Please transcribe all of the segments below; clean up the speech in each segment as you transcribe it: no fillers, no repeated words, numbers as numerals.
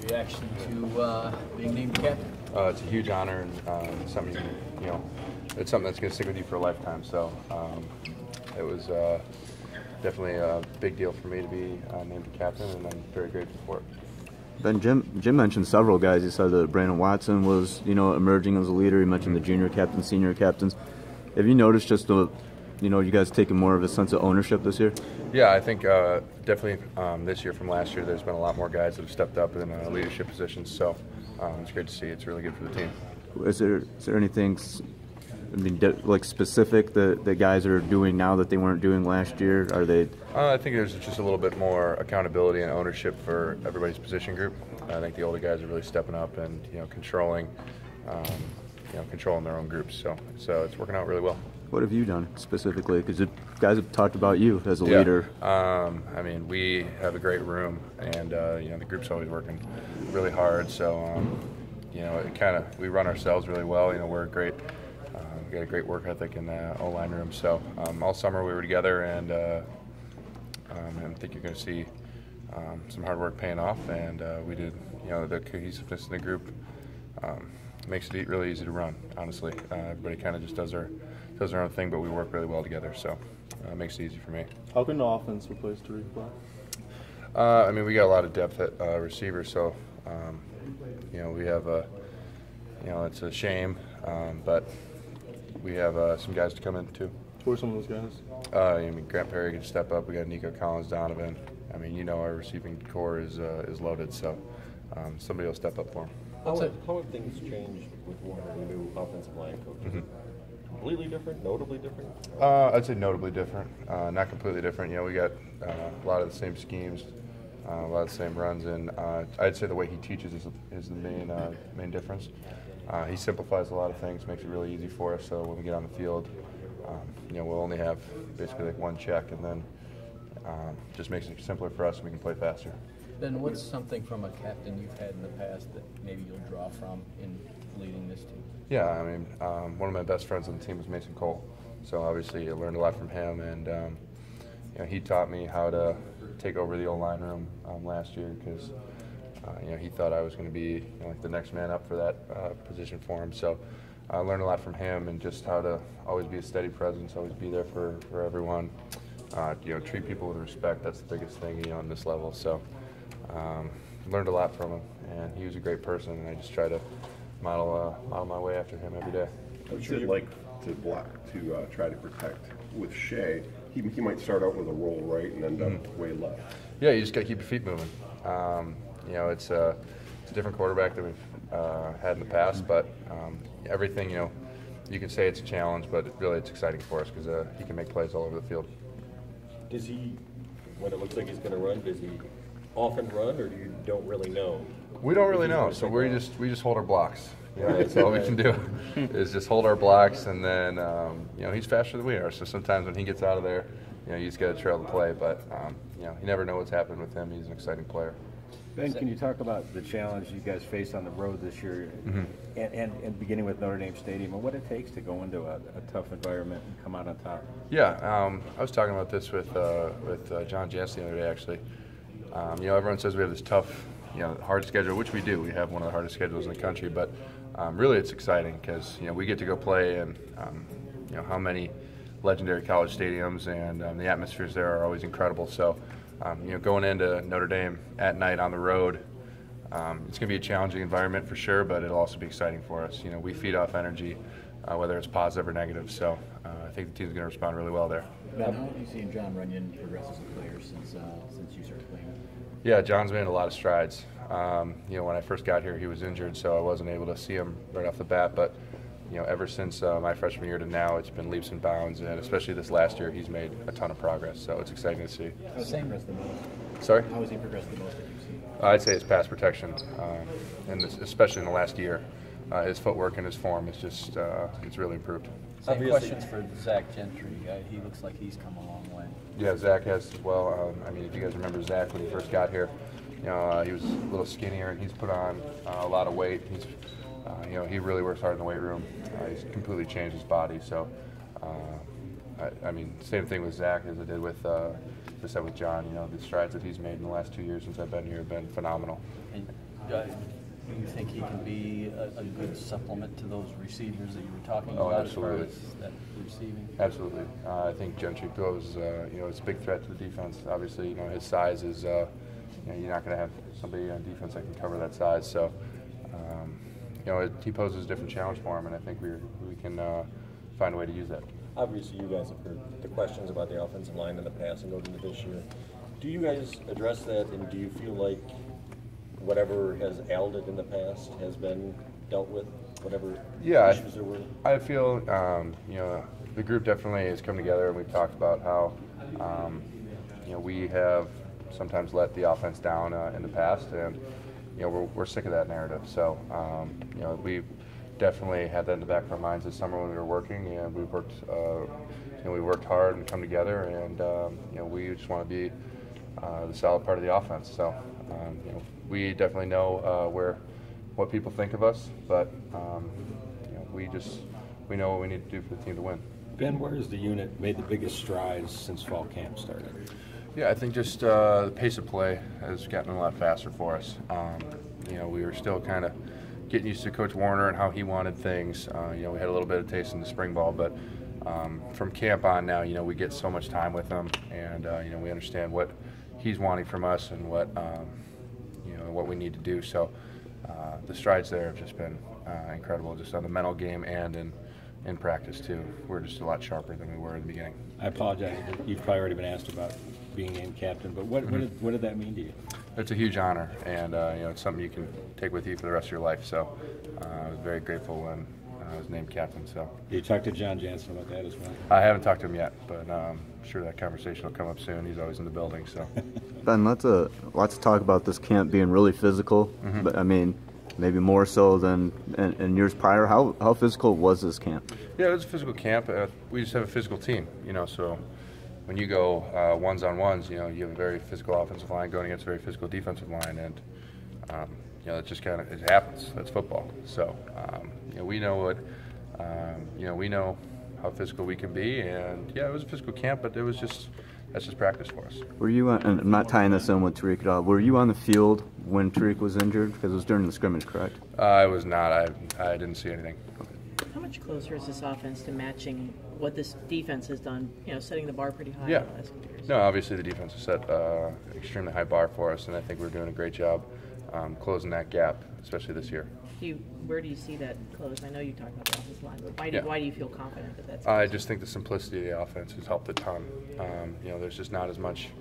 reaction to being named captain? It's a huge honor and something, it's something that's going to stick with you for a lifetime. So it was definitely a big deal for me to be named captain, and I'm very grateful for it. Ben, Jim mentioned several guys. He said that Brandon Watson was, emerging as a leader. He mentioned the junior captains, senior captains. Have you noticed just you guys taking more of a sense of ownership this year? Yeah, I think definitely this year from last year, there's been a lot more guys that have stepped up in leadership positions. So it's great to see. It's really good for the team. Is there anything, like specific that guys are doing now that they weren't doing last year? Are they? I think there's just a little bit more accountability and ownership for everybody's position group. I think the older guys are really stepping up and controlling their own groups. So it's working out really well. What have you done specifically? Because guys have talked about you as a leader. I mean, we have a great room, and the group's always working really hard. So we run ourselves really well. We're great. We got a great work ethic in the O-line room. So all summer we were together, and I think you're going to see some hard work paying off. And we did, the cohesiveness in the group makes it really easy to run. Honestly, everybody kind of just does their own thing, but we work really well together. So it makes it easy for me. How can the offense replace Tariq Black? I mean, we got a lot of depth at receiver, so we have it's a shame, but we have some guys to come in too. Who are some of those guys? I mean, Grant Perry can step up. We got Nico Collins, Donovan. I mean, our receiving core is loaded, so somebody will step up for him. How have things changed with Warner, the new offensive line coach? Mm-hmm. Completely different, notably different? I'd say notably different, not completely different. We got a lot of the same schemes, a lot of the same runs, and I'd say the way he teaches is the main difference. He simplifies a lot of things, makes it really easy for us. So when we get on the field, we'll only have basically like one check, and then just makes it simpler for us, and we can play faster. Ben, what's something from a captain you've had in the past that maybe you'll draw from in leading this team? Yeah, I mean, one of my best friends on the team is Mason Cole. So obviously I learned a lot from him, and he taught me how to take over the O-line room last year because he thought I was going to be like the next man up for that position for him. So I learned a lot from him, and just how to always be a steady presence, always be there for everyone. Treat people with respect. That's the biggest thing on this level. So learned a lot from him, and he was a great person, and I just try to model my way after him every day. What's it like to block, to try to protect with Shea? He might start out with a roll right and end up way left. Yeah, you just got to keep your feet moving. It's a different quarterback than we've had in the past, but everything, you can say it's a challenge, but it's exciting for us because he can make plays all over the field. Does he, when it looks like he's going to run, does he often run, or you don't really know? We don't really know, so we just hold our blocks. That's all we can do is just hold our blocks, and then he's faster than we are. So sometimes when he gets out of there, you just got to trail the play. But you never know what's happening with him. He's an exciting player. Ben, can you talk about the challenge you guys faced on the road this year, and beginning with Notre Dame Stadium, and what it takes to go into a tough environment and come out on top? Yeah, I was talking about this with John Jansen the other day, actually. Everyone says we have this tough, hard schedule, which we do. We have one of the hardest schedules in the country, but really it's exciting because we get to go play in how many legendary college stadiums, and the atmospheres there are always incredible. So going into Notre Dame at night on the road, it's going to be a challenging environment for sure, but it'll also be exciting for us. We feed off energy, whether it's positive or negative. So I think the team's going to respond really well there. Ben, how have you seen John Runyon progress as a player since you started playing? Yeah, John's made a lot of strides. When I first got here, he was injured, so I wasn't able to see him right off the bat. But ever since my freshman year to now, it's been leaps and bounds, and especially this last year, he's made a ton of progress. So it's exciting to see. How has he progressed the most? Sorry? How has he progressed the most that you've seen? I'd say his pass protection, and especially in the last year, his footwork and his form is just it's really improved. Same questions for Zach Gentry. He looks like he's come a long way. Yeah, Zach has as well. I mean, if you guys remember Zach when he first got here, he was a little skinnier, and he's put on a lot of weight. He's, he really works hard in the weight room. He's completely changed his body. So, I mean, same thing with Zach as I did with John. The strides that he's made in the last 2 years since I've been here have been phenomenal. And Do you think he can be a good supplement to those receivers that you were talking Oh, about absolutely. as far as that receiving? Absolutely. I think Gentry poses, it's a big threat to the defense. Obviously, his size is, you're not going to have somebody on defense that can cover that size. So, he poses a different challenge for him, and I think we can find a way to use that. Obviously, you guys have heard the questions about the offensive line in the past and going into this year. Do you guys address that, and do you feel like whatever has ailed it in the past has been dealt with, whatever issues there were? I feel, the group definitely has come together, and we've talked about how, we have sometimes let the offense down in the past, and we're sick of that narrative. So, we've definitely had that in the back of our minds this summer when we were working, and we worked hard and come together, and we just want to be the solid part of the offense. So, we definitely know what people think of us, but we know what we need to do for the team to win. Ben, where has the unit made the biggest strides since fall camp started? Yeah, I think just the pace of play has gotten a lot faster for us. We were still kind of getting used to Coach Warner and how he wanted things. We had a little bit of taste in the spring ball, but from camp on now, we get so much time with him, and we understand what he's wanting from us and what we need to do. So the strides there have just been incredible, just on the mental game and in practice too. We're just a lot sharper than we were in the beginning. I apologize. You've probably already been asked about being named captain, but what did that mean to you? It's a huge honor, and it's something you can take with you for the rest of your life. So I was very grateful when I was named captain. So you talked to John Jansen about that as well? I haven't talked to him yet, but I'm sure that conversation will come up soon. He's always in the building. So Ben, lots of talk about this camp being really physical, but I mean, maybe more so than in years prior. How physical was this camp? Yeah, it was a physical camp. We just have a physical team, so when you go ones-on-ones, you have a very physical offensive line going against a very physical defensive line, and it just kind of, it happens. That's football. So we know we know how physical we can be, and yeah, it was a physical camp, but that's just practice for us. Were you on, and I'm not tying this in with Tariq at all, were you on the field when Tariq was injured? Because it was during the scrimmage, correct? I was not. I didn't see anything. How much closer is this offense to matching what this defense has done, setting the bar pretty high Yeah. in the last few years? No, obviously the defense has set extremely high bar for us, and I think we're doing a great job closing that gap, especially this year. Where do you see that close? I know you talked about the offensive line, but Yeah. why do you feel confident that that's I just think the simplicity of the offense has helped a ton. There's just not as much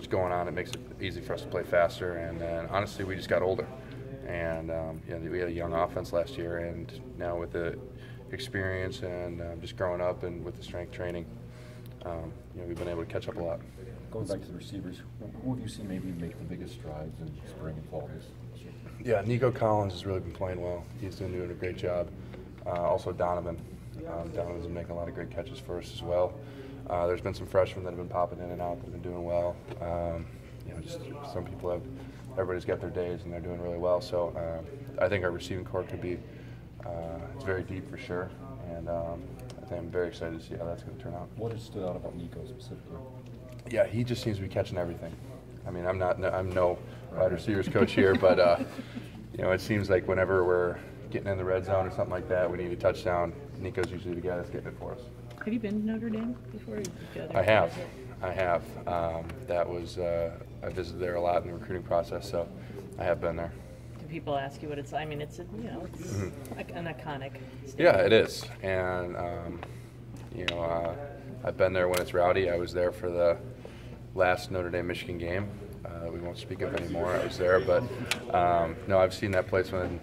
going on. It makes it easy for us to play faster, and then honestly, we just got older. And we had a young offense last year, and now with the experience and just growing up and with the strength training, we've been able to catch up a lot. Going back to the receivers, who have you seen maybe make the biggest strides in spring and fall this year? Yeah, Nico Collins has really been playing well. He's been doing a great job. Also Donovan. Donovan's been making a lot of great catches for us as well. There's been some freshmen that have been popping in and out that have been doing well. Just some people everybody's got their days and they're doing really well. So I think our receiving core could be, it's very deep for sure. And I think I'm very excited to see how that's going to turn out. What has stood out about Nico specifically? Yeah, he just seems to be catching everything. I mean, I'm no wide receivers coach here, but it seems like whenever we're getting in the red zone or something like that, we need a touchdown. Nico's usually the guy that's getting it for us. Have you been to Notre Dame before? I have. That was I visited there a lot in the recruiting process, so I have been there. Do people ask you what it's? I mean, it's like an iconic stadium. Yeah, it is, and I've been there when it's rowdy. I was there for the last Notre Dame Michigan game. We won't speak of anymore. I was there, but no, I've seen that place when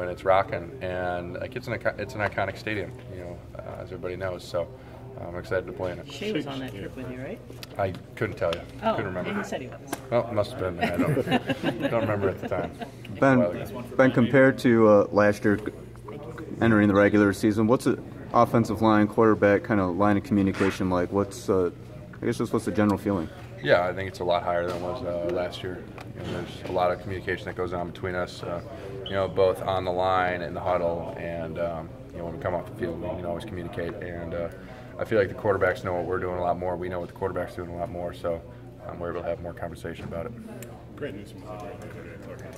it's rocking, and like it's an iconic stadium, as everybody knows. So I'm excited to play in it. Shea was on that trip with you, right? I couldn't tell you. Oh, couldn't remember. and he said he was. Well, it must have been. I don't remember at the time. Ben, compared to last year, entering the regular season, what's the offensive line, quarterback kind of line of communication like? What's the general feeling? Yeah, I think it's a lot higher than it was last year. There's a lot of communication that goes on between us, both on the line and the huddle, and when we come off the field, we can always communicate. And I feel like the quarterbacks know what we're doing a lot more. We know what the quarterback's doing a lot more, so we're able to have more conversation about it. Grant Newsom was a great hitter.